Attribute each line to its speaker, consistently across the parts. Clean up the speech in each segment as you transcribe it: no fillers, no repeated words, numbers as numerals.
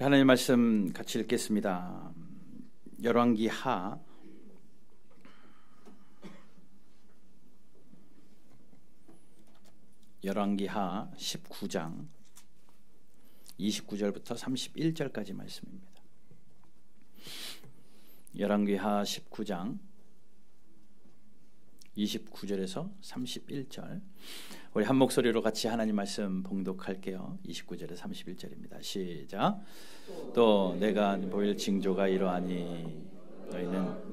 Speaker 1: 하나님 말씀 같이 읽겠습니다. 열왕기하 19장 29절부터 31절까지 말씀입니다. 열왕기하 19장 29절에서 31절, 우리 한 목소리로 같이 하나님 말씀 봉독할게요. 29절에 31절입니다. 시작. 또 내가 보일 징조가 이러하니 너희는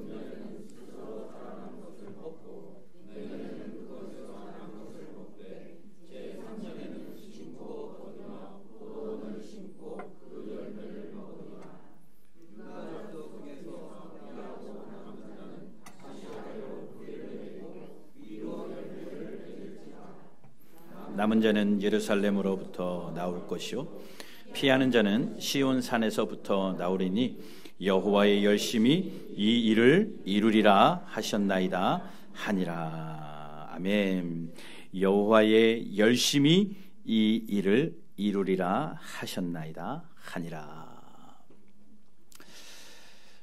Speaker 1: 남은 자는 예루살렘으로부터 나올 것이요 피하는 자는 시온 산에서부터 나오리니 여호와의 열심히 이 일을 이루리라 하셨나이다 하니라. 아멘. 여호와의 열심히 이 일을 이루리라 하셨나이다 하니라.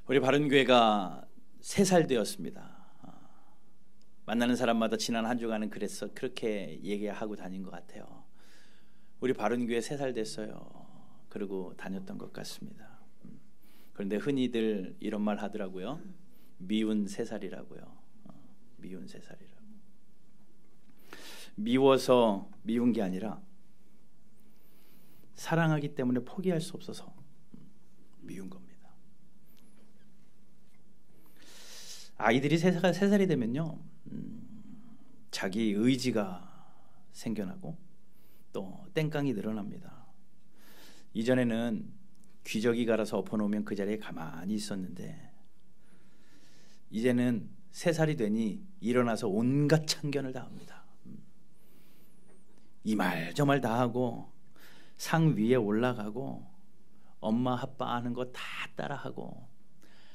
Speaker 1: 우리 바른교회가 3살 되었습니다. 만나는 사람마다 지난 한 주간은 그렇게 얘기하고 다닌 것 같아요. 우리 바른교회 3살 됐어요. 그리고 다녔던 것 같습니다. 그런데 흔히들 이런 말 하더라고요. 미운 3살이라고요. 미운 3살이라고. 미워서 미운 게 아니라 사랑하기 때문에 포기할 수 없어서 미운 겁니다. 아이들이 3살이 되면요, 자기 의지가 생겨나고 또 땡깡이 늘어납니다. 이전에는 귀저귀 갈아서 엎어놓으면 그 자리에 가만히 있었는데 이제는 3살이 되니 일어나서 온갖 참견을 다 합니다. 이 말 저 말 다 하고 상 위에 올라가고 엄마 아빠 하는 거 다 따라하고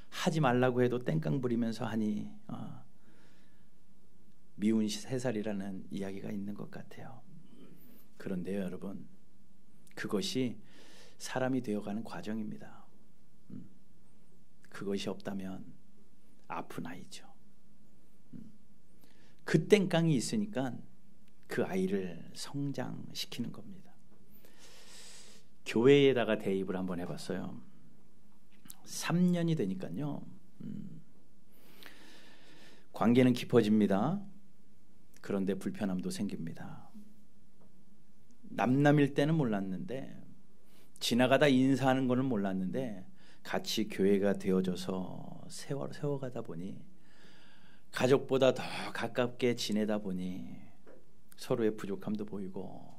Speaker 1: 하지 말라고 해도 땡깡 부리면서 하니 미운 3살이라는 이야기가 있는 것 같아요. 그런데요, 여러분, 그것이 사람이 되어가는 과정입니다. 그것이 없다면 아픈 아이죠. 그 땡깡이 있으니까 그 아이를 성장시키는 겁니다. 교회에다가 대입을 한번 해봤어요. 3년이 되니까요, 관계는 깊어집니다. 그런데 불편함도 생깁니다. 남남일 때는 몰랐는데, 지나가다 인사하는 거는 몰랐는데 같이 교회가 되어져서 세워가다 보니, 가족보다 더 가깝게 지내다 보니 서로의 부족함도 보이고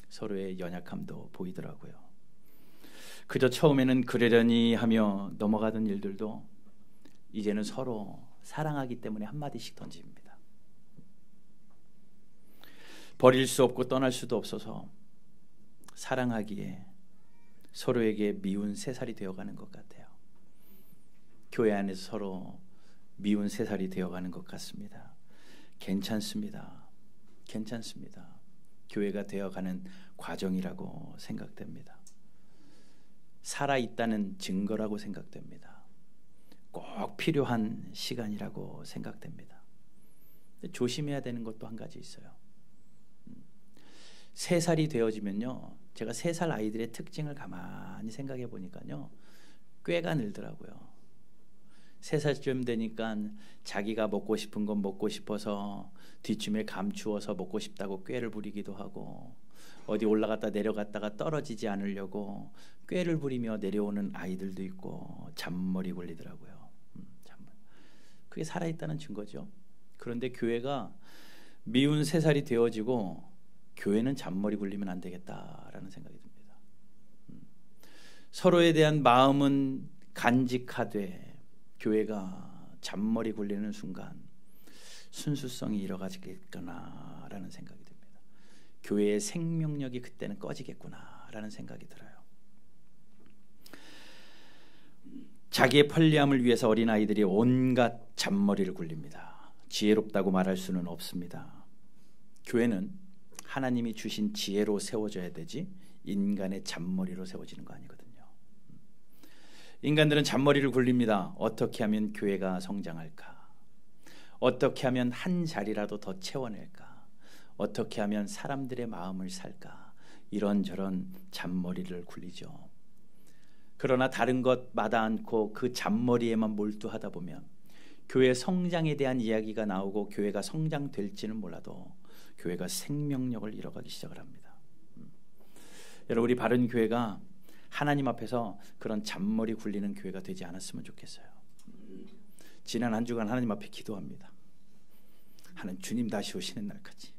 Speaker 1: 서로의 연약함도 보이더라고요. 그저 처음에는 그러려니 하며 넘어가던 일들도 이제는 서로 사랑하기 때문에 한마디씩 던집니다. 버릴 수 없고 떠날 수도 없어서 사랑하기에 서로에게 미운 3살이 되어가는 것 같아요. 교회 안에서 서로 미운 3살이 되어가는 것 같습니다. 괜찮습니다. 괜찮습니다. 교회가 되어가는 과정이라고 생각됩니다. 살아있다는 증거라고 생각됩니다. 꼭 필요한 시간이라고 생각됩니다. 조심해야 되는 것도 한 가지 있어요. 3살이 되어지면요, 제가 3살 아이들의 특징을 가만히 생각해 보니까요, 꾀가 늘더라고요. 3살쯤 되니까 자기가 먹고 싶은 건 먹고 싶어서 뒷춤에 감추어서 먹고 싶다고 꾀를 부리기도 하고, 어디 올라갔다 내려갔다가 떨어지지 않으려고 꾀를 부리며 내려오는 아이들도 있고, 잔머리 굴리더라고요. 그게 살아있다는 증거죠. 그런데 교회가 미운 3살이 되어지고 교회는 잔머리 굴리면 안 되겠다라는 생각이 듭니다. 서로에 대한 마음은 간직하되 교회가 잔머리 굴리는 순간 순수성이 잃어가겠구나라는 생각이 듭니다. 교회의 생명력이 그때는 꺼지겠구나라는 생각이 들어요. 자기의 편리함을 위해서 어린아이들이 온갖 잔머리를 굴립니다. 지혜롭다고 말할 수는 없습니다. 교회는 하나님이 주신 지혜로 세워져야 되지 인간의 잔머리로 세워지는 거 아니거든요. 인간들은 잔머리를 굴립니다. 어떻게 하면 교회가 성장할까? 어떻게 하면 한 자리라도 더 채워낼까? 어떻게 하면 사람들의 마음을 살까? 이런저런 잔머리를 굴리죠. 그러나 다른 것 마다 않고 그 잔머리에만 몰두하다 보면 교회 성장에 대한 이야기가 나오고 교회가 성장될지는 몰라도 교회가 생명력을 잃어가기 시작을 합니다. 여러분, 우리 바른 교회가 하나님 앞에서 그런 잔머리 굴리는 교회가 되지 않았으면 좋겠어요. 지난 한 주간 하나님 앞에 기도합니다. 하나님, 주님 다시 오시는 날까지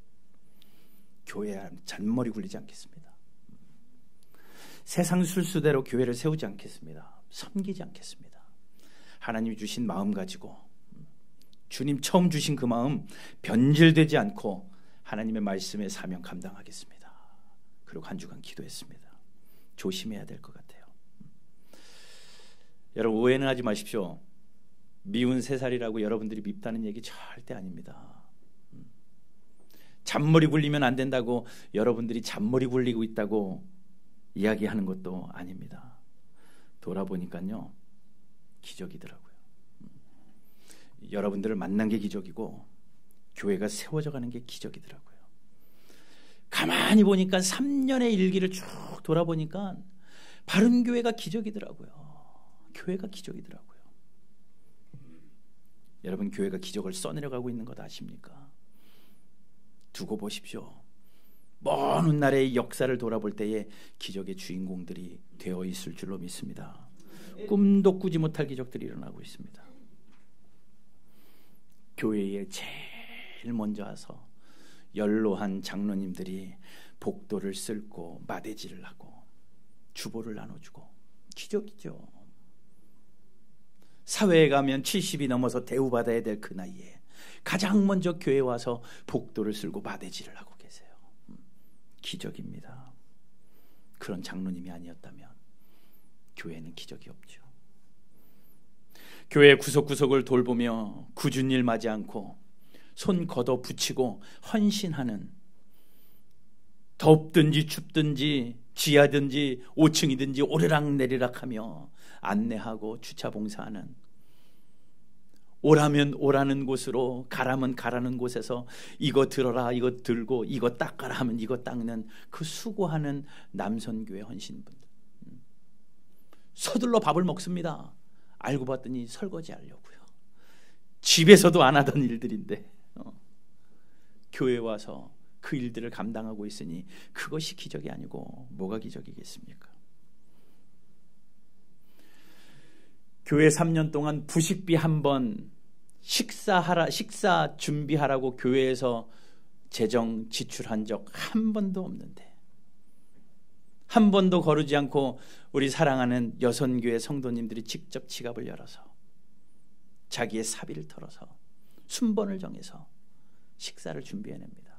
Speaker 1: 교회에 잔머리 굴리지 않겠습니다. 세상 순수대로 교회를 세우지 않겠습니다. 섬기지 않겠습니다. 하나님이 주신 마음 가지고 주님 처음 주신 그 마음 변질되지 않고 하나님의 말씀의 사명 감당하겠습니다. 그리고 한 주간 기도했습니다. 조심해야 될 것 같아요. 여러분, 오해는 하지 마십시오. 미운 3살이라고 여러분들이 밉다는 얘기 절대 아닙니다. 잔머리 굴리면 안 된다고 여러분들이 잔머리 굴리고 있다고 이야기하는 것도 아닙니다. 돌아보니까요, 기적이더라고요. 여러분들을 만난 게 기적이고 교회가 세워져 가는 게 기적이더라고요. 가만히 보니까 3년의 일기를 쭉 돌아보니까 바른 교회가 기적이더라고요. 교회가 기적이더라고요. 여러분, 교회가 기적을 써내려가고 있는 것 아십니까? 두고 보십시오. 먼 훗날의 역사를 돌아볼 때에 기적의 주인공들이 되어 있을 줄로 믿습니다. 꿈도 꾸지 못할 기적들이 일어나고 있습니다. 교회에 제일 먼저 와서 연로한 장로님들이 복도를 쓸고 마대질을 하고 주보를 나눠주고 기적이죠. 사회에 가면 70이 넘어서 대우받아야 될 그 나이에 가장 먼저 교회에 와서 복도를 쓸고 마대질을 하고 계세요. 기적입니다. 그런 장로님이 아니었다면 교회는 기적이 없죠. 교회 구석구석을 돌보며 굳은 일 마지 않고 손 걷어 붙이고 헌신하는, 덥든지 춥든지 지하든지 5층이든지 오르락내리락하며 안내하고 주차 봉사하는, 오라면 오라는 곳으로 가라면 가라는 곳에서 이거 들어라 이거 들고 이거 닦아라 하면 이거 닦는 그 수고하는 남선교회 헌신분들. 서둘러 밥을 먹습니다. 알고 봤더니 설거지 하려고요. 집에서도 안 하던 일들인데 교회에 와서 그 일들을 감당하고 있으니 그것이 기적이 아니고 뭐가 기적이겠습니까? 교회 3년 동안 부식비 한 번, 식사 준비하라고 교회에서 재정 지출한 적 한 번도 없는데, 한 번도 거르지 않고 우리 사랑하는 여선교회 성도님들이 직접 지갑을 열어서 자기의 사비를 털어서 순번을 정해서 식사를 준비해냅니다.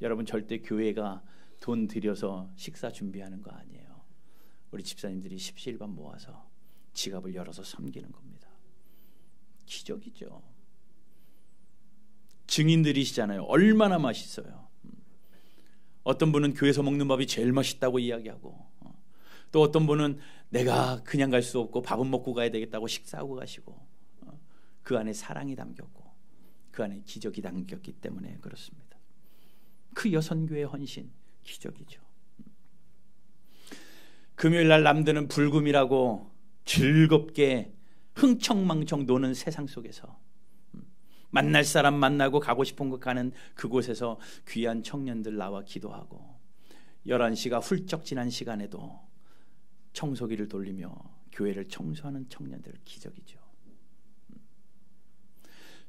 Speaker 1: 여러분, 절대 교회가 돈 들여서 식사 준비하는 거 아니에요. 우리 집사님들이 십시일반 모아서 지갑을 열어서 섬기는 겁니다. 기적이죠. 증인들이시잖아요. 얼마나 맛있어요. 어떤 분은 교회에서 먹는 밥이 제일 맛있다고 이야기하고, 또 어떤 분은 내가 그냥 갈 수 없고 밥은 먹고 가야 되겠다고 식사하고 가시고, 그 안에 사랑이 담겼고 그 안에 기적이 담겼기 때문에 그렇습니다. 그 여선교회 헌신 기적이죠. 금요일날 남들은 불금이라고 즐겁게 흥청망청 노는 세상 속에서 만날 사람 만나고 가고 싶은 곳 가는 그곳에서 귀한 청년들 나와 기도하고 11시가 훌쩍 지난 시간에도 청소기를 돌리며 교회를 청소하는 청년들, 기적이죠.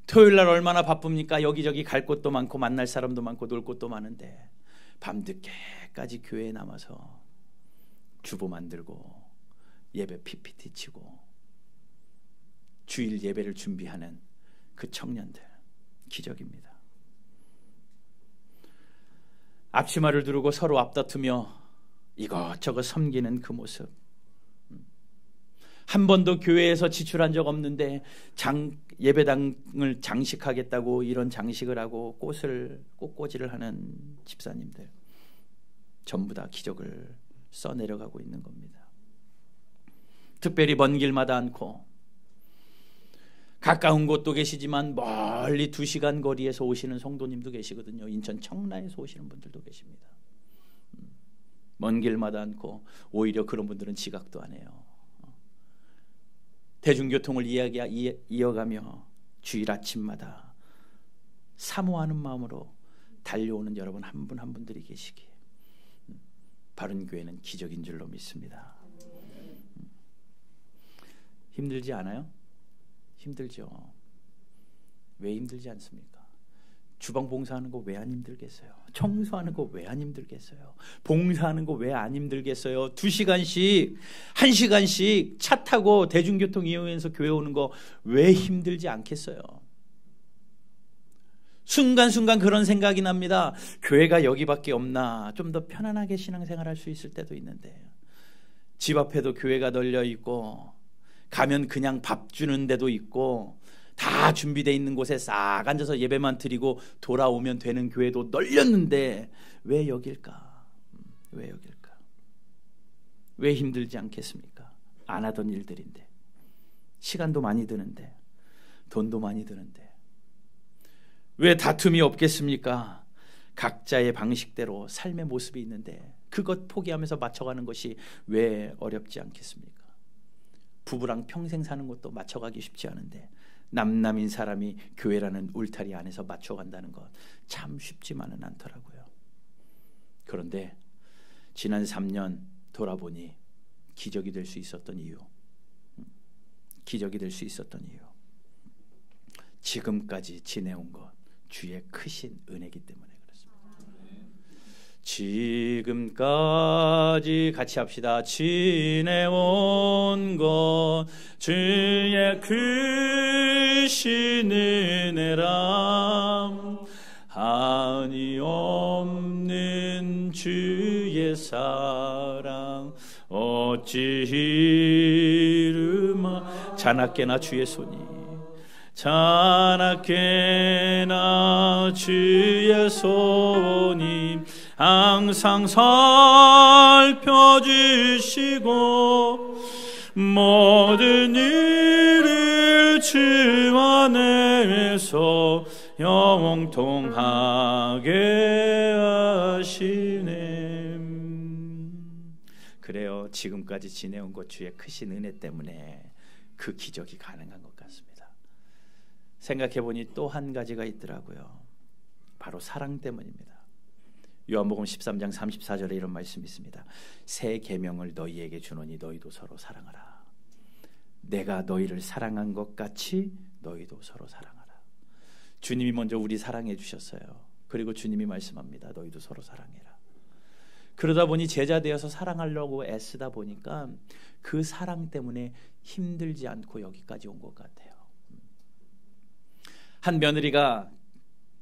Speaker 1: 토요일날 얼마나 바쁩니까? 여기저기 갈 곳도 많고 만날 사람도 많고 놀 곳도 많은데 밤늦게까지 교회에 남아서 주보 만들고 예배 PPT 치고 주일 예배를 준비하는 그 청년들, 기적입니다. 앞치마를 두르고 서로 앞다투며 이것저것 섬기는 그 모습, 한 번도 교회에서 지출한 적 없는데 예배당을 장식하겠다고 이런 장식을 하고 꽃꽂이를 하는 집사님들, 전부 다 기적을 써내려가고 있는 겁니다. 특별히 먼 길마다 않고 가까운 곳도 계시지만 멀리 2시간 거리에서 오시는 성도님도 계시거든요. 인천 청라에서 오시는 분들도 계십니다. 먼 길마다 않고 오히려 그런 분들은 지각도 안 해요. 대중교통을 이어가며 주일 아침마다 사모하는 마음으로 달려오는 여러분 한 분 한 분들이 계시기에 바른 교회는 기적인 줄로 믿습니다. 힘들지 않아요? 힘들죠. 왜 힘들지 않습니까? 주방 봉사하는 거 왜 안 힘들겠어요? 청소하는 거 왜 안 힘들겠어요? 봉사하는 거 왜 안 힘들겠어요? 2시간씩 1시간씩 차 타고 대중교통 이용해서 교회 오는 거 왜 힘들지 않겠어요? 순간순간 그런 생각이 납니다. 교회가 여기밖에 없나? 좀 더 편안하게 신앙생활할 수 있을 때도 있는데 집 앞에도 교회가 널려 있고 가면 그냥 밥 주는 데도 있고 다 준비되어 있는 곳에 싹 앉아서 예배만 드리고 돌아오면 되는 교회도 널렸는데 왜 여길까? 왜 여길까? 왜 힘들지 않겠습니까? 안 하던 일들인데 시간도 많이 드는데 돈도 많이 드는데 왜 다툼이 없겠습니까? 각자의 방식대로 삶의 모습이 있는데 그것 포기하면서 맞춰가는 것이 왜 어렵지 않겠습니까? 부부랑 평생 사는 것도 맞춰가기 쉽지 않은데 남남인 사람이 교회라는 울타리 안에서 맞춰간다는 것 참 쉽지만은 않더라고요. 그런데 지난 3년 돌아보니 기적이 될 수 있었던 이유, 기적이 될 수 있었던 이유, 지금까지 지내온 것 주의 크신 은혜이기 때문에 그렇습니다. 지금까지 같이 합시다. 지내온 것 주의 크신 은혜람 한이 없는 주의 사랑 어찌 이루마 자나깨나 주의 손이 자나깨나 주의 손이 항상 살펴주시고 모든 일을 주 안에서 영통하게 하시네. 그래요. 지금까지 지내온 것 주의 크신 은혜 때문에 그 기적이 가능한 것 같습니다. 생각해보니 또 한 가지가 있더라고요. 바로 사랑 때문입니다. 요한복음 13장 34절에 이런 말씀이 있습니다. 새 계명을 너희에게 주노니 너희도 서로 사랑하라. 내가 너희를 사랑한 것 같이 너희도 서로 사랑하라. 주님이 먼저 우리 사랑해 주셨어요. 그리고 주님이 말씀합니다. 너희도 서로 사랑해라. 그러다 보니 제자 되어서 사랑하려고 애쓰다 보니까 그 사랑 때문에 힘들지 않고 여기까지 온 것 같아요. 한 며느리가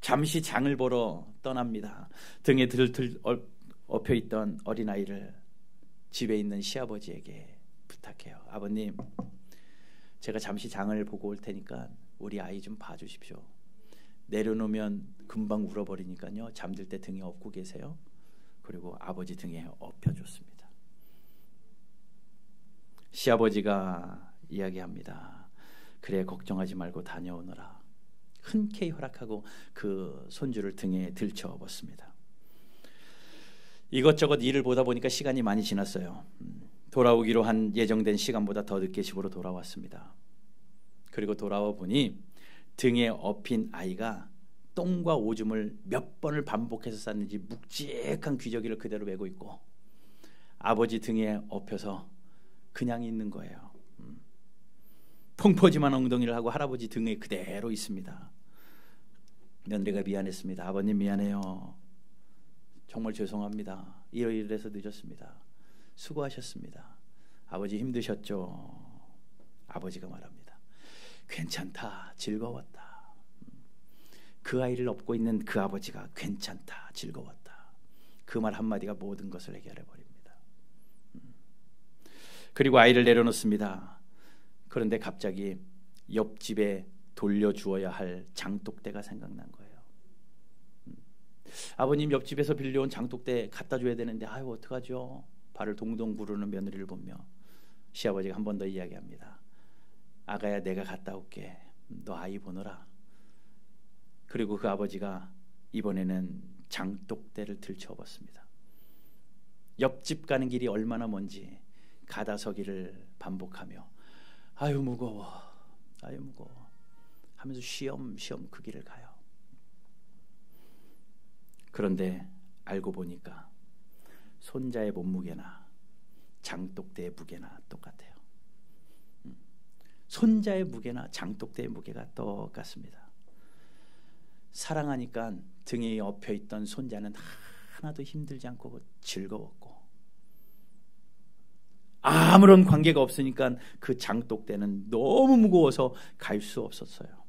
Speaker 1: 잠시 장을 보러 떠납니다. 등에 들들 엎여 있던 어린아이를 집에 있는 시아버지에게 부탁해요. 아버님, 제가 잠시 장을 보고 올 테니까 우리 아이 좀 봐주십시오. 내려놓으면 금방 울어버리니까요. 잠들 때 등에 업고 계세요. 그리고 아버지 등에 엎여줬습니다. 시아버지가 이야기합니다. 그래, 걱정하지 말고 다녀오너라. 흔쾌히 허락하고 그 손주를 등에 들쳐 업었습니다. 이것저것 일을 보다 보니까 시간이 많이 지났어요. 돌아오기로 한 예정된 시간보다 더 늦게 집으로 돌아왔습니다. 그리고 돌아와 보니 등에 업힌 아이가 똥과 오줌을 몇 번을 반복해서 쌌는지 묵직한 귀저귀를 그대로 메고 있고 아버지 등에 엎여서 그냥 있는 거예요. 펑퍼짐한 엉덩이를 하고 할아버지 등에 그대로 있습니다. 며느리가 미안했습니다. 아버님 미안해요. 정말 죄송합니다. 이러이러해서 늦었습니다. 수고하셨습니다. 아버지 힘드셨죠? 아버지가 말합니다. 괜찮다. 즐거웠다. 그 아이를 업고 있는 그 아버지가 괜찮다. 즐거웠다. 그 말 한마디가 모든 것을 해결해버립니다. 그리고 아이를 내려놓습니다. 그런데 갑자기 옆집에 돌려주어야 할 장독대가 생각난 거예요. 아버님 옆집에서 빌려온 장독대 갖다 줘야 되는데 아유 어떡하죠? 발을 동동 구르는 며느리를 보며 시아버지가 한 번 더 이야기합니다. 아가야, 내가 갔다 올게. 너 아이 보너라. 그리고 그 아버지가 이번에는 장독대를 들쳐업었습니다. 옆집 가는 길이 얼마나 먼지 가다서기를 반복하며 아유 무거워, 아유 무거워 하면서 쉬엄쉬엄 그 길을 가요. 그런데 알고 보니까 손자의 몸무게나 장독대의 무게나 똑같아요. 손자의 무게나 장독대의 무게가 똑같습니다. 사랑하니까 등에 엎혀있던 손자는 하나도 힘들지 않고 즐거웠고, 아무런 관계가 없으니까 그 장독대는 너무 무거워서 갈 수 없었어요.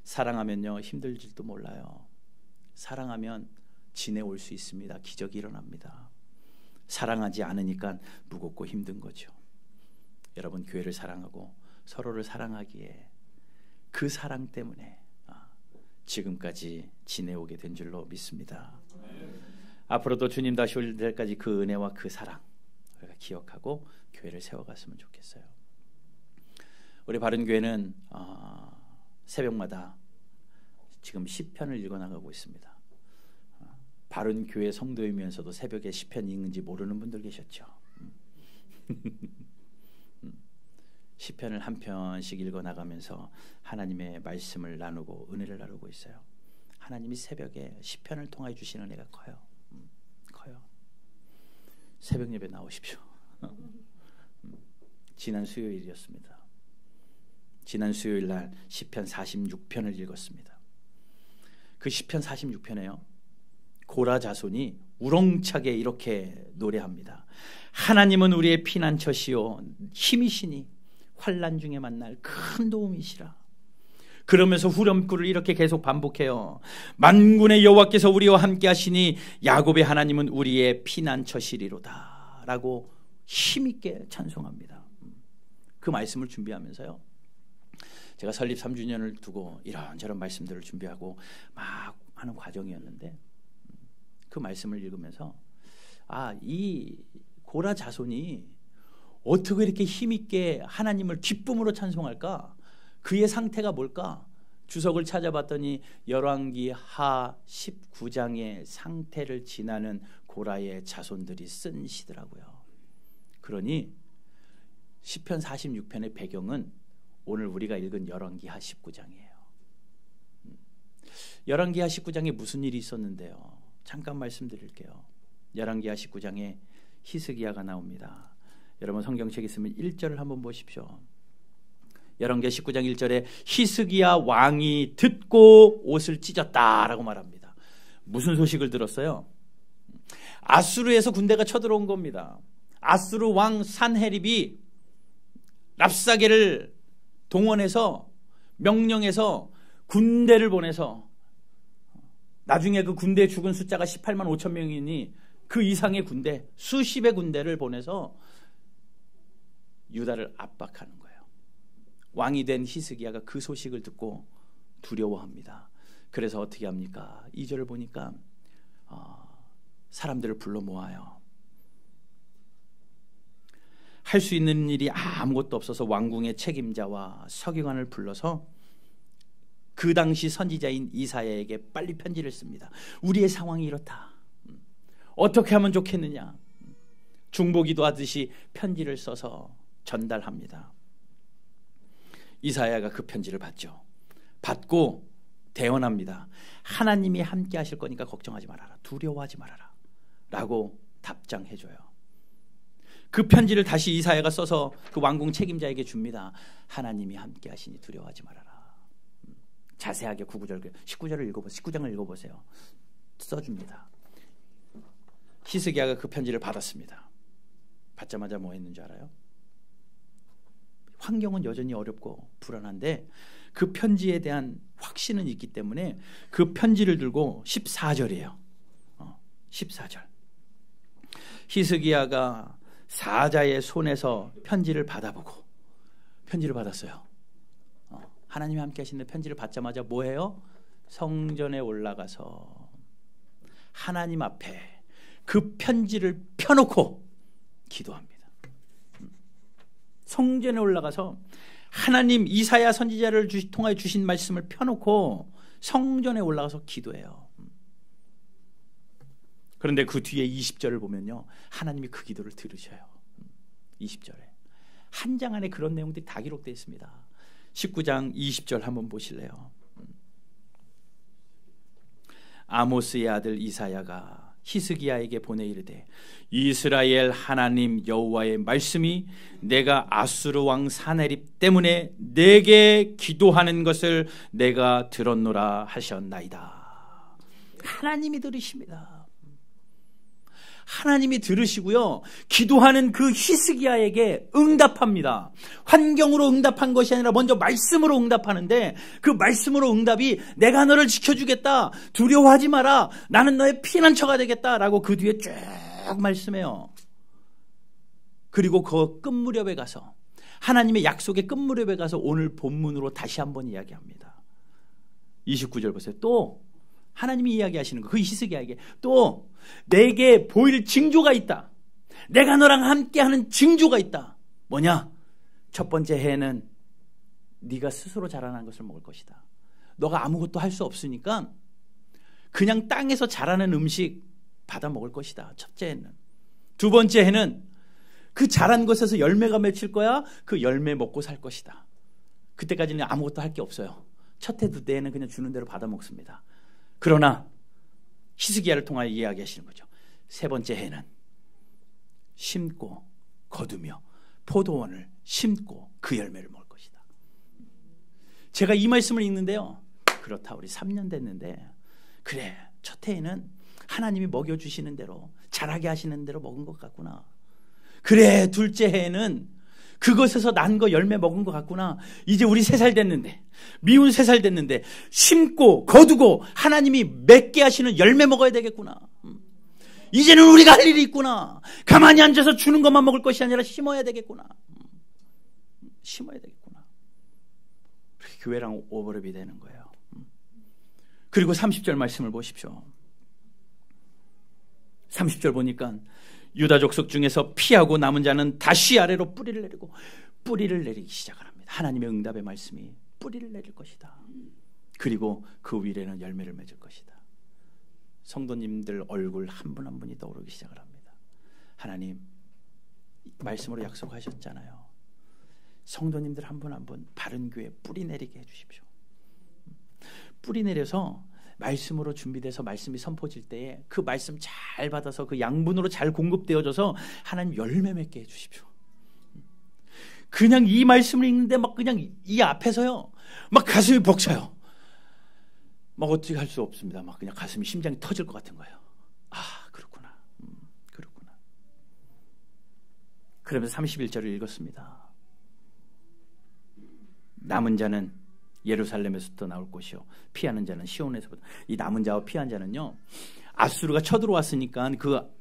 Speaker 1: 사랑하면요 힘들지도 몰라요. 사랑하면 지내올 수 있습니다. 기적이 일어납니다. 사랑하지 않으니까 무겁고 힘든 거죠. 여러분, 교회를 사랑하고 서로를 사랑하기에 그 사랑 때문에 지금까지 지내오게 된 줄로 믿습니다. 앞으로도 주님 다시 올 때까지 그 은혜와 그 사랑 우리가 기억하고 교회를 세워갔으면 좋겠어요. 우리 바른교회는 새벽마다 지금 시편을 읽어나가고 있습니다. 바른교회 성도이면서도 새벽에 시편 읽는지 모르는 분들 계셨죠. 시편을 한 편씩 읽어나가면서 하나님의 말씀을 나누고 은혜를 나누고 있어요. 하나님이 새벽에 시편을 통하여 주시는 은혜가 커요. 커요. 새벽 예배 나오십시오. 지난 수요일이었습니다. 지난 수요일 날 시편 46편을 읽었습니다. 그 시편 46편에요 고라 자손이 우렁차게 이렇게 노래합니다. 하나님은 우리의 피난처시요 힘이시니 환난 중에 만날 큰 도움이시라. 그러면서 후렴구를 이렇게 계속 반복해요. 만군의 여호와께서 우리와 함께 하시니 야곱의 하나님은 우리의 피난처시리로다 라고 힘있게 찬송합니다. 그 말씀을 준비하면서요 제가 설립 3주년을 두고 이런저런 말씀들을 준비하고 막 하는 과정이었는데 그 말씀을 읽으면서 이 고라 자손이 어떻게 이렇게 힘있게 하나님을 기쁨으로 찬송할까? 그의 상태가 뭘까? 주석을 찾아봤더니 열왕기 하 19장의 상태를 지나는 고라의 자손들이 쓴 시더라고요. 그러니 시편 46편의 배경은 오늘 우리가 읽은 열왕기 하 19장이에요. 열왕기 하 19장에 무슨 일이 있었는데요? 잠깐 말씀드릴게요. 열왕기 하 19장에 히스기야가 나옵니다. 여러분 성경책 있으면 1절을 한번 보십시오. 열왕기 19장 1절에 히스기야 왕이 듣고 옷을 찢었다라고 말합니다. 무슨 소식을 들었어요? 아수르에서 군대가 쳐들어온 겁니다. 아수르 왕 산헤립이 랍사게를 동원해서 명령해서 군대를 보내서 나중에 그 군대에 죽은 숫자가 18만 5천 명이니 그 이상의 군대, 수십의 군대를 보내서 유다를 압박하는 거예요. 왕이 된 히스기야가 그 소식을 듣고 두려워합니다. 그래서 어떻게 합니까? 2절을 보니까 사람들을 불러 모아요. 할 수 있는 일이 아무것도 없어서 왕궁의 책임자와 서기관을 불러서 그 당시 선지자인 이사야에게 빨리 편지를 씁니다. 우리의 상황이 이렇다. 어떻게 하면 좋겠느냐. 중보기도 하듯이 편지를 써서 전달합니다. 이사야가 그 편지를 받죠. 받고 대언합니다. 하나님이 함께 하실 거니까 걱정하지 말아라. 두려워하지 말아라. 라고 답장해줘요. 그 편지를 다시 이사야가 써서 그 왕궁 책임자에게 줍니다. 하나님이 함께 하시니 두려워하지 말아라. 자세하게 19장을 읽어보세요. 써줍니다. 히스기야가 그 편지를 받았습니다. 받자마자 뭐 했는 줄 알아요? 환경은 여전히 어렵고 불안한데 그 편지에 대한 확신은 있기 때문에 그 편지를 들고 14절이에요. 14절. 히스기야가 사자의 손에서 편지를 받아보고 편지를 받았어요. 하나님이 함께 하시는 편지를 받자마자 뭐해요? 성전에 올라가서 하나님 앞에 그 편지를 펴놓고 기도합니다. 성전에 올라가서 하나님 이사야 선지자를 통하여 주신 말씀을 펴놓고 성전에 올라가서 기도해요. 그런데 그 뒤에 20절을 보면요, 하나님이 그 기도를 들으셔요. 20절에 한 장 안에 그런 내용들이 다 기록되어 있습니다. 19장 20절 한번 보실래요? 아모스의 아들 이사야가 히스기야에게 보내 이르되 이스라엘 하나님 여호와의 말씀이 내가 아수르 왕 사네립 때문에 내게 기도하는 것을 내가 들었노라 하셨나이다. 하나님이 들으십니다. 하나님이 들으시고요, 기도하는 그 히스기야에게 응답합니다. 환경으로 응답한 것이 아니라 먼저 말씀으로 응답하는데, 그 말씀으로 응답이 내가 너를 지켜주겠다, 두려워하지 마라, 나는 너의 피난처가 되겠다라고 그 뒤에 쭉 말씀해요. 그리고 그 끝 무렵에 가서, 하나님의 약속의 끝 무렵에 가서 오늘 본문으로 다시 한번 이야기합니다. 29절 보세요. 또 하나님이 이야기하시는 거, 그 히스기야에게 또 내게 보일 징조가 있다. 내가 너랑 함께하는 징조가 있다. 뭐냐? 첫 번째 해에는 네가 스스로 자라난 것을 먹을 것이다. 너가 아무것도 할 수 없으니까 그냥 땅에서 자라는 음식 받아 먹을 것이다. 첫째 해는. 두 번째 해는 그 자란 것에서 열매가 맺힐 거야. 그 열매 먹고 살 것이다. 그때까지는 아무것도 할 게 없어요. 첫 해, 둘째 해는 그냥 주는 대로 받아 먹습니다. 그러나 히스기야를 통하여 이야기하시는 거죠. 세 번째 해는 심고 거두며 포도원을 심고 그 열매를 먹을 것이다. 제가 이 말씀을 읽는데요, 그렇다, 우리 3년 됐는데 그래, 첫 해에는 하나님이 먹여주시는 대로 자라게 하시는 대로 먹은 것 같구나. 그래, 둘째 해에는 그것에서 난 거 열매 먹은 것 같구나. 이제 우리 3살 됐는데, 미운 3살 됐는데 심고 거두고 하나님이 맺게 하시는 열매 먹어야 되겠구나. 이제는 우리가 할 일이 있구나. 가만히 앉아서 주는 것만 먹을 것이 아니라 심어야 되겠구나. 심어야 되겠구나. 교회랑 오버랩이 되는 거예요. 그리고 30절 말씀을 보십시오. 30절 보니까 유다 족속 중에서 피하고 남은 자는 다시 아래로 뿌리를 내리기 시작을 합니다. 하나님의 응답의 말씀이 뿌리를 내릴 것이다. 그리고 그 위에는 열매를 맺을 것이다. 성도님들 얼굴 한 분 한 분이 떠오르기 시작을 합니다. 하나님 말씀으로 약속하셨잖아요. 성도님들 한 분 한 분 바른 교회 뿌리 내리게 해주십시오. 뿌리 내려서 말씀으로 준비돼서 말씀이 선포질 때에 그 말씀 잘 받아서 그 양분으로 잘 공급되어져서 하나님 열매 맺게 해주십시오. 그냥 이 말씀을 읽는데 막 그냥 이 앞에서요, 막 가슴이 벅차요. 막 어떻게 할 수 없습니다. 막 그냥 가슴이, 심장이 터질 것 같은 거예요. 아, 그렇구나. 그렇구나. 그러면서 31절을 읽었습니다. 남은 자는 예루살렘에서부터 나올 것이요, 피하는 자는 시온에서부터. 이 남은 자와 피한 자는요, 아수르가 쳐들어왔으니까 그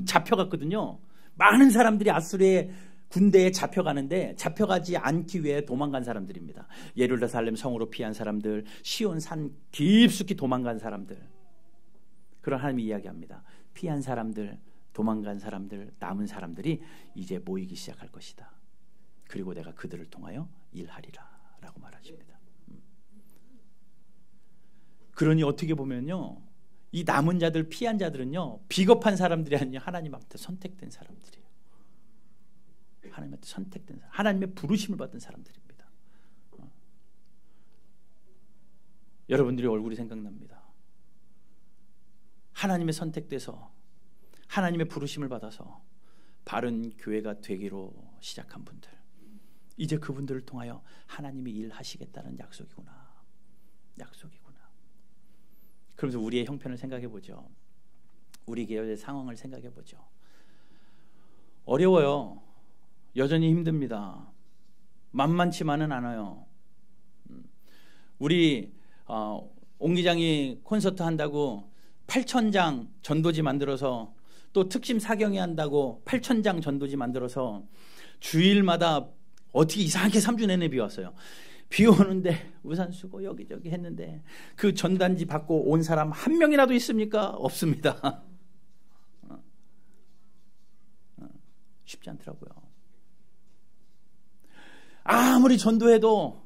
Speaker 1: 잡혀갔거든요. 많은 사람들이 아수르의 군대에 잡혀가는데 잡혀가지 않기 위해 도망간 사람들입니다. 예루살렘 성으로 피한 사람들, 시온 산 깊숙이 도망간 사람들. 그런 하나님이 이야기합니다. 피한 사람들, 도망간 사람들, 남은 사람들이 이제 모이기 시작할 것이다. 그리고 내가 그들을 통하여 일하리라 라고 말하십니다. 그러니 어떻게 보면요, 이 남은 자들, 피한 자들은요, 비겁한 사람들이 아니라 하나님 앞에 선택된 사람들이에요. 하나님한테 선택된 사람, 하나님의 부르심을 받은 사람들입니다. 여러분들이 얼굴이 생각납니다. 하나님의 선택돼서 하나님의 부르심을 받아서 바른 교회가 되기로 시작한 분들, 이제 그분들을 통하여 하나님이 일하시겠다는 약속이구나. 그러면서 우리의 형편을 생각해 보죠. 우리 교회의 상황을 생각해 보죠. 어려워요. 여전히 힘듭니다. 만만치만은 않아요. 우리 옹 기장이 콘서트 한다고 8,000장 전도지 만들어서, 또 특심 사경이 한다고 8,000장 전도지 만들어서 주일마다 어떻게 이상하게 3주 내내 비 왔어요. 비 오는데 우산 쓰고 여기저기 했는데 그 전단지 받고 온 사람 한 명이라도 있습니까? 없습니다. 쉽지 않더라고요. 아무리 전도해도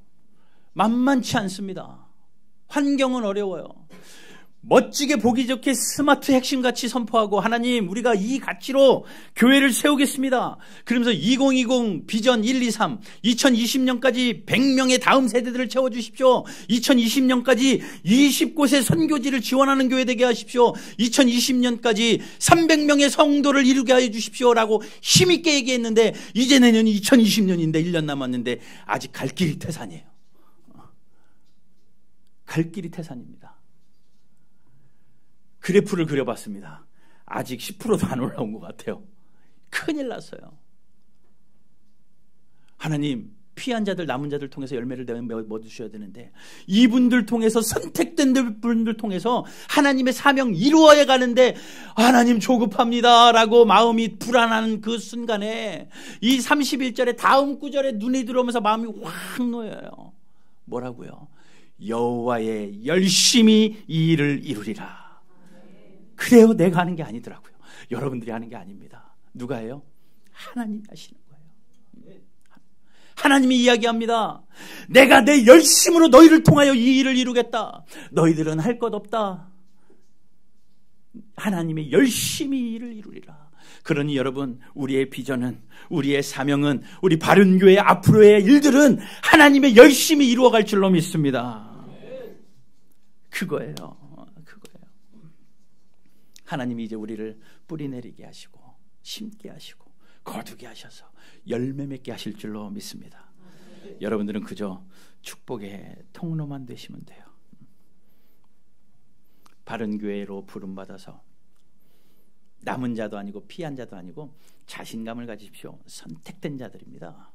Speaker 1: 만만치 않습니다. 환경은 어려워요. 멋지게 보기 좋게 스마트 핵심가치 선포하고 하나님 우리가 이 가치로 교회를 세우겠습니다. 그러면서 2020 비전 123 2020년까지 100명의 다음 세대들을 채워주십시오. 2020년까지 20곳의 선교지를 지원하는 교회 되게 하십시오. 2020년까지 300명의 성도를 이루게 해 주십시오 라고 힘있게 얘기했는데 이제 내년이 2020년인데 1년 남았는데 아직 갈 길이 태산이에요. 갈 길이 태산입니다. 그래프를 그려봤습니다. 아직 10%도 안 올라온 것 같아요. 큰일 났어요. 하나님, 피한 자들, 남은 자들 통해서 열매를 얻으셔야 되는데 이분들 통해서 선택된 분들 통해서 하나님의 사명 이루어야 가는데 하나님 조급합니다 라고 마음이 불안한 그 순간에 이 31절의 다음 구절에 눈이 들어오면서 마음이 확 놓여요. 뭐라고요? 여호와의 열심히 이 일을 이루리라. 그래요. 내가 하는 게 아니더라고요. 여러분들이 하는 게 아닙니다. 누가 해요? 하나님이 하시는 거예요. 하나님이 이야기합니다. 내가 내 열심으로 너희를 통하여 이 일을 이루겠다. 너희들은 할 것 없다. 하나님의 열심히 이 일을 이루리라. 그러니 여러분, 우리의 비전은, 우리의 사명은, 우리 바른교회 앞으로의 일들은 하나님의 열심히 이루어갈 줄로 믿습니다. 그거예요. 하나님이 이제 우리를 뿌리 내리게 하시고 심게 하시고 거두게 하셔서 열매 맺게 하실 줄로 믿습니다. 여러분들은 그저 축복의 통로만 되시면 돼요. 바른 교회로 부름받아서 남은 자도 아니고 피한 자도 아니고 자신감을 가지십시오. 선택된 자들입니다.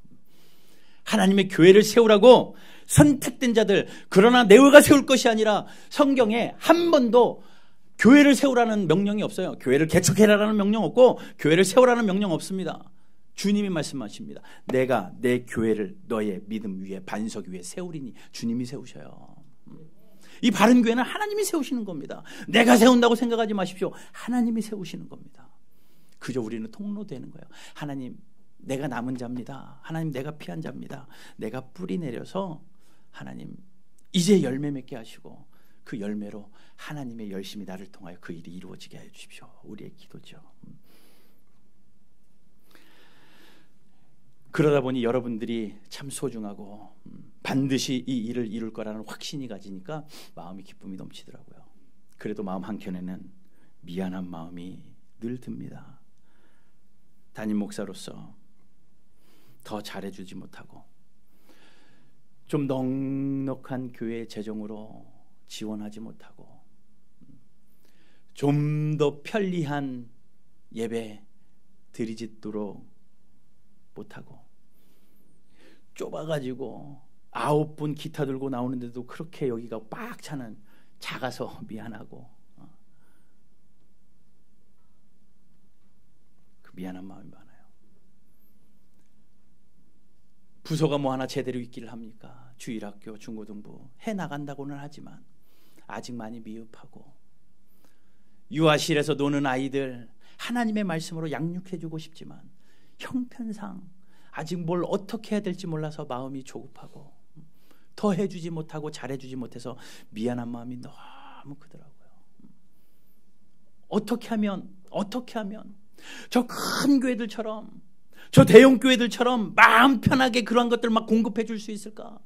Speaker 1: 하나님의 교회를 세우라고 선택된 자들. 그러나 내가 세울 것이 아니라 성경에 한 번도 교회를 세우라는 명령이 없어요. 교회를 개척해라라는 명령 없고 교회를 세우라는 명령 없습니다. 주님이 말씀하십니다. 내가 내 교회를 너의 믿음 위에 반석 위에 세우리니. 주님이 세우셔요. 이 바른 교회는 하나님이 세우시는 겁니다. 내가 세운다고 생각하지 마십시오. 하나님이 세우시는 겁니다. 그저 우리는 통로되는 거예요. 하나님, 내가 남은 자입니다. 하나님, 내가 피한 자입니다. 내가 뿌리 내려서 하나님 이제 열매 맺게 하시고 그 열매로 하나님의 열심히 나를 통하여 그 일이 이루어지게 해 주십시오. 우리의 기도죠. 그러다 보니 여러분들이 참 소중하고 반드시 이 일을 이룰 거라는 확신이 가지니까 마음이 기쁨이 넘치더라고요. 그래도 마음 한켠에는 미안한 마음이 늘 듭니다. 담임 목사로서 더 잘해주지 못하고 좀 넉넉한 교회 재정으로 지원하지 못하고 좀 더 편리한 예배 드리지도록 못하고 좁아가지고 9분 기타 들고 나오는데도 그렇게 여기가 빡 차는 작아서 미안하고 그 미안한 마음이 많아요. 부서가 뭐 하나 제대로 있기를 합니까? 주일학교, 중고등부 해나간다고는 하지만 아직 많이 미흡하고 유아실에서 노는 아이들 하나님의 말씀으로 양육해주고 싶지만 형편상 아직 뭘 어떻게 해야 될지 몰라서 마음이 조급하고 더 해주지 못하고 잘해주지 못해서 미안한 마음이 너무 크더라고요. 어떻게 하면 저 큰 교회들처럼 저 대형 교회들처럼 마음 편하게 그러한 것들 막 공급해 줄 수 있을까?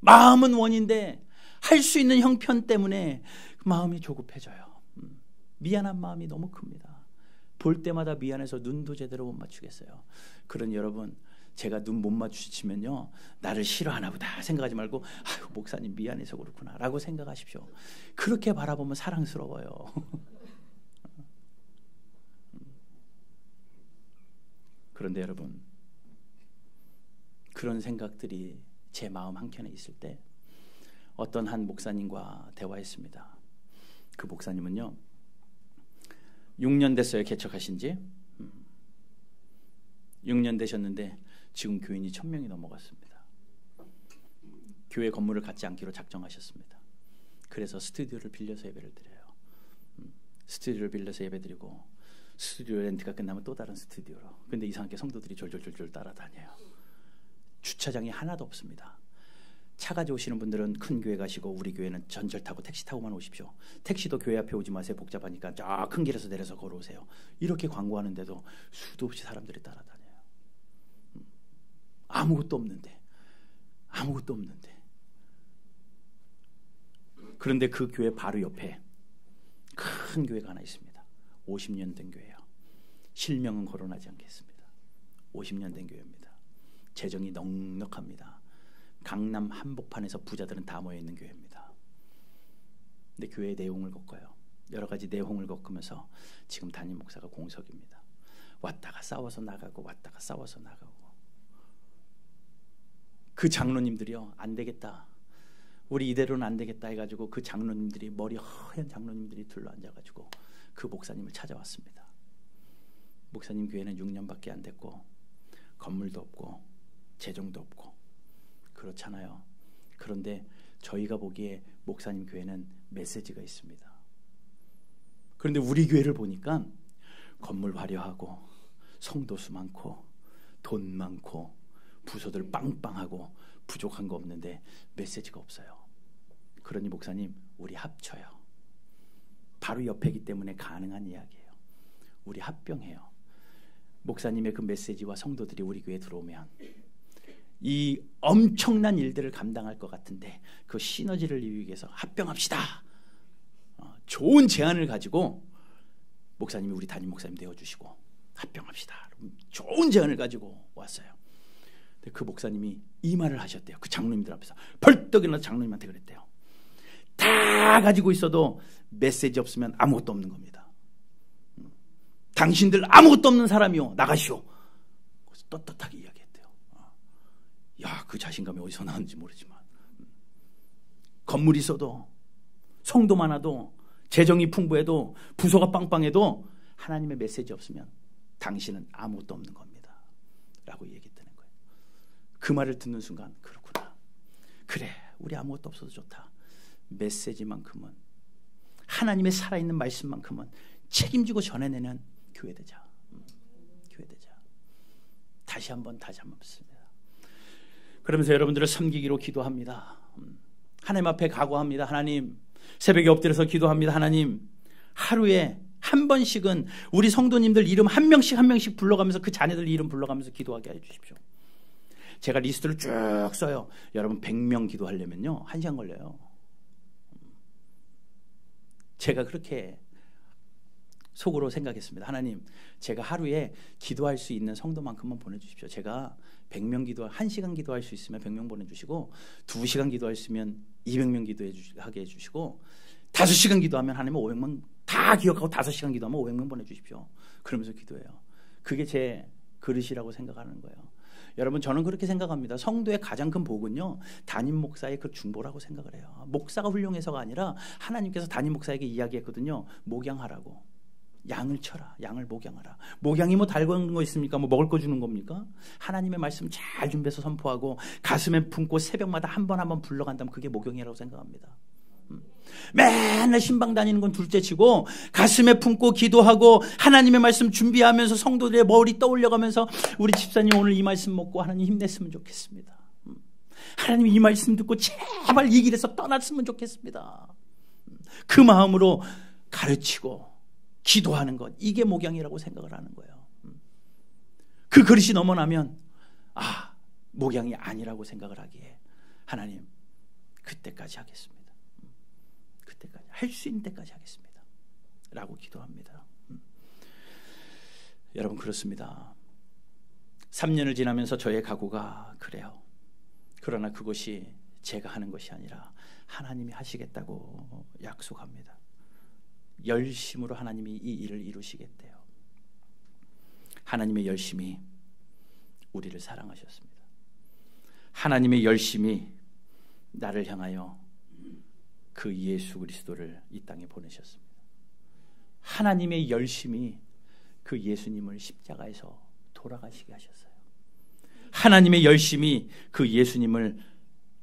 Speaker 1: 마음은 원인데 할 수 있는 형편 때문에 마음이 조급해져요. 미안한 마음이 너무 큽니다. 볼 때마다 미안해서 눈도 제대로 못 맞추겠어요. 그런 여러분, 제가 눈 못 맞추시면요, 나를 싫어하나 보다 생각하지 말고 아유, 목사님 미안해서 그렇구나 라고 생각하십시오. 그렇게 바라보면 사랑스러워요. 그런데 여러분, 그런 생각들이 제 마음 한켠에 있을 때 어떤 한 목사님과 대화했습니다. 그 목사님은요, 6년 됐어요. 개척하신 지 6년 되셨는데 지금 교인이 1000명이 넘어갔습니다. 교회 건물을 갖지 않기로 작정하셨습니다. 그래서 스튜디오를 빌려서 예배를 드려요. 스튜디오를 빌려서 예배드리고 스튜디오 렌트가 끝나면 또 다른 스튜디오로. 근데 이상하게 성도들이 졸졸졸졸 따라다녀요. 주차장이 하나도 없습니다. 차 가져오시는 분들은 큰 교회 가시고 우리 교회는 전철 타고 택시 타고만 오십시오. 택시도 교회 앞에 오지 마세요. 복잡하니까 저 큰 길에서 내려서 걸어오세요. 이렇게 광고하는데도 수도 없이 사람들이 따라다녀요. 아무것도 없는데. 그런데 그 교회 바로 옆에 큰 교회가 하나 있습니다. 50년 된 교회예요. 실명은 거론하지 않겠습니다. 50년 된 교회입니다. 재정이 넉넉합니다. 강남 한복판에서 부자들은 다 모여있는 교회입니다. 근데 교회의 내용을 겪어요. 여러 가지 내용을 겪으면서 지금 담임 목사가 공석입니다. 왔다가 싸워서 나가고 왔다가 싸워서 나가고. 그 장로님들이요, 안 되겠다, 우리 이대로는 안 되겠다 해가지고 그 장로님들이, 머리 허연 장로님들이 둘러앉아가지고 그 목사님을 찾아왔습니다. 목사님 교회는 6년밖에 안 됐고 건물도 없고 재정도 없고 그렇잖아요. 그런데 저희가 보기에 목사님 교회는 메시지가 있습니다. 그런데 우리 교회를 보니까 건물 화려하고 성도수 많고 돈 많고 부서들 빵빵하고 부족한 거 없는데 메시지가 없어요. 그러니 목사님, 우리 합쳐요. 바로 옆에기 때문에 가능한 이야기예요. 우리 합병해요. 목사님의 그 메시지와 성도들이 우리 교회에 들어오면 이 엄청난 일들을 감당할 것 같은데 그 시너지를 이루기 위해서 합병합시다. 좋은 제안을 가지고 목사님이 우리 담임 목사님 되어주시고 합병합시다. 좋은 제안을 가지고 왔어요. 근데 그 목사님이 이 말을 하셨대요. 그 장로님들 앞에서 벌떡 일어나서 장로님한테 그랬대요. 다 가지고 있어도 메시지 없으면 아무것도 없는 겁니다. 당신들 아무것도 없는 사람이요, 나가시오. 그래서 떳떳하게 이야기했대요. 야, 그 자신감이 어디서 나왔는지 모르지만, 건물이 있어도, 성도 많아도, 재정이 풍부해도, 부서가 빵빵해도 하나님의 메시지 없으면 당신은 아무것도 없는 겁니다 라고 얘기했다는 거예요. 그 말을 듣는 순간, 그렇구나, 그래, 우리 아무것도 없어도 좋다. 메시지만큼은, 하나님의 살아있는 말씀만큼은 책임지고 전해내는 교회 되자. 교회 되자. 다시 한번 씁니다. 그러면서 여러분들을 섬기기로 기도합니다. 하나님 앞에 각오합니다. 하나님, 새벽에 엎드려서 기도합니다. 하나님, 하루에 한 번씩은 우리 성도님들 이름 한 명씩 불러가면서 그 자녀들 이름 불러가면서 기도하게 해주십시오. 제가 리스트를 쭉 써요. 여러분 100명 기도하려면요 1시간 걸려요. 제가 그렇게 속으로 생각했습니다. 하나님, 제가 하루에 기도할 수 있는 성도만큼만 보내주십시오. 제가 100명 1시간 기도할 수 있으면 100명 보내주시고, 2시간 기도할 수 있으면 200명 하게 해주시고, 5시간 기도하면 하나님 500명 다 기억하고 5시간 기도하면 500명 보내주십시오. 그러면서 기도해요. 그게 제 그릇이라고 생각하는 거예요. 여러분, 저는 그렇게 생각합니다. 성도의 가장 큰 복은요, 담임 목사의 그 중보라고 생각을 해요. 목사가 훌륭해서가 아니라 하나님께서 담임 목사에게 이야기했거든요. 목양하라고. 양을 쳐라. 양을 목양하라. 목양이 뭐 달고 거 있습니까? 뭐 먹을 거 주는 겁니까? 하나님의 말씀 잘 준비해서 선포하고 가슴에 품고 새벽마다 한 번 불러간다면 그게 목양이라고 생각합니다. 맨날 신방 다니는 건 둘째치고 가슴에 품고 기도하고 하나님의 말씀 준비하면서 성도들의 머리 떠올려가면서 우리 집사님 오늘 이 말씀 먹고 하나님 힘냈으면 좋겠습니다. 하나님 이 말씀 듣고 제발 이 길에서 떠났으면 좋겠습니다. 그 마음으로 가르치고 기도하는 것, 이게 목양이라고 생각을 하는 거예요. 그 그릇이 넘어나면 목양이 아니라고 생각을 하기에 하나님, 그때까지 하겠습니다. 그때까지 할 수 있는 때까지 하겠습니다 라고 기도합니다. 여러분, 그렇습니다. 3년을 지나면서 저의 각오가 그래요. 그러나 그것이 제가 하는 것이 아니라 하나님이 하시겠다고 약속합니다. 열심으로 하나님이 이 일을 이루시겠대요. 하나님의 열심이 우리를 사랑하셨습니다. 하나님의 열심이 나를 향하여 그 예수 그리스도를 이 땅에 보내셨습니다. 하나님의 열심이 그 예수님을 십자가에서 돌아가시게 하셨어요. 하나님의 열심이 그 예수님을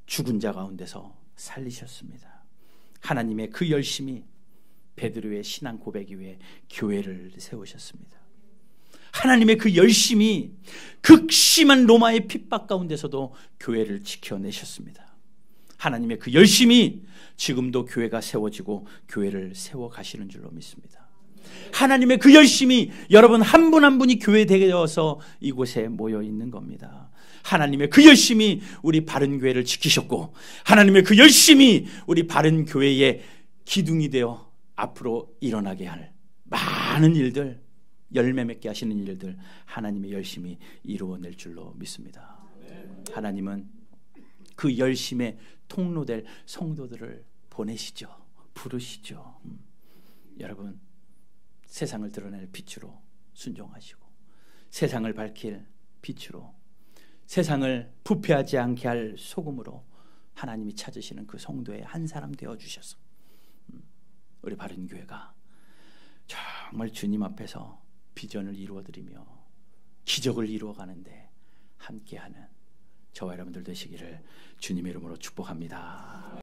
Speaker 1: 죽은 자 가운데서 살리셨습니다. 하나님의 그 열심이 베드로의 신앙 고백 이후에 교회를 세우셨습니다. 하나님의 그 열심이 극심한 로마의 핍박 가운데서도 교회를 지켜내셨습니다. 하나님의 그 열심이 지금도 교회가 세워지고 교회를 세워가시는 줄로 믿습니다. 하나님의 그 열심이 여러분 한 분 한 분이 교회 되어서 이곳에 모여 있는 겁니다. 하나님의 그 열심이 우리 바른 교회를 지키셨고, 하나님의 그 열심이 우리 바른 교회의 기둥이 되어 앞으로 일어나게 할 많은 일들, 열매 맺게 하시는 일들 하나님의 열심히 이루어낼 줄로 믿습니다. 하나님은 그 열심의 통로될 성도들을 보내시죠. 부르시죠. 여러분, 세상을 드러낼 빛으로 순종하시고, 세상을 밝힐 빛으로, 세상을 부패하지 않게 할 소금으로 하나님이 찾으시는 그 성도의 한 사람 되어주셔서 우리 바른 교회가 정말 주님 앞에서 비전을 이루어드리며 기적을 이루어가는데 함께하는 저와 여러분들 되시기를 주님의 이름으로 축복합니다.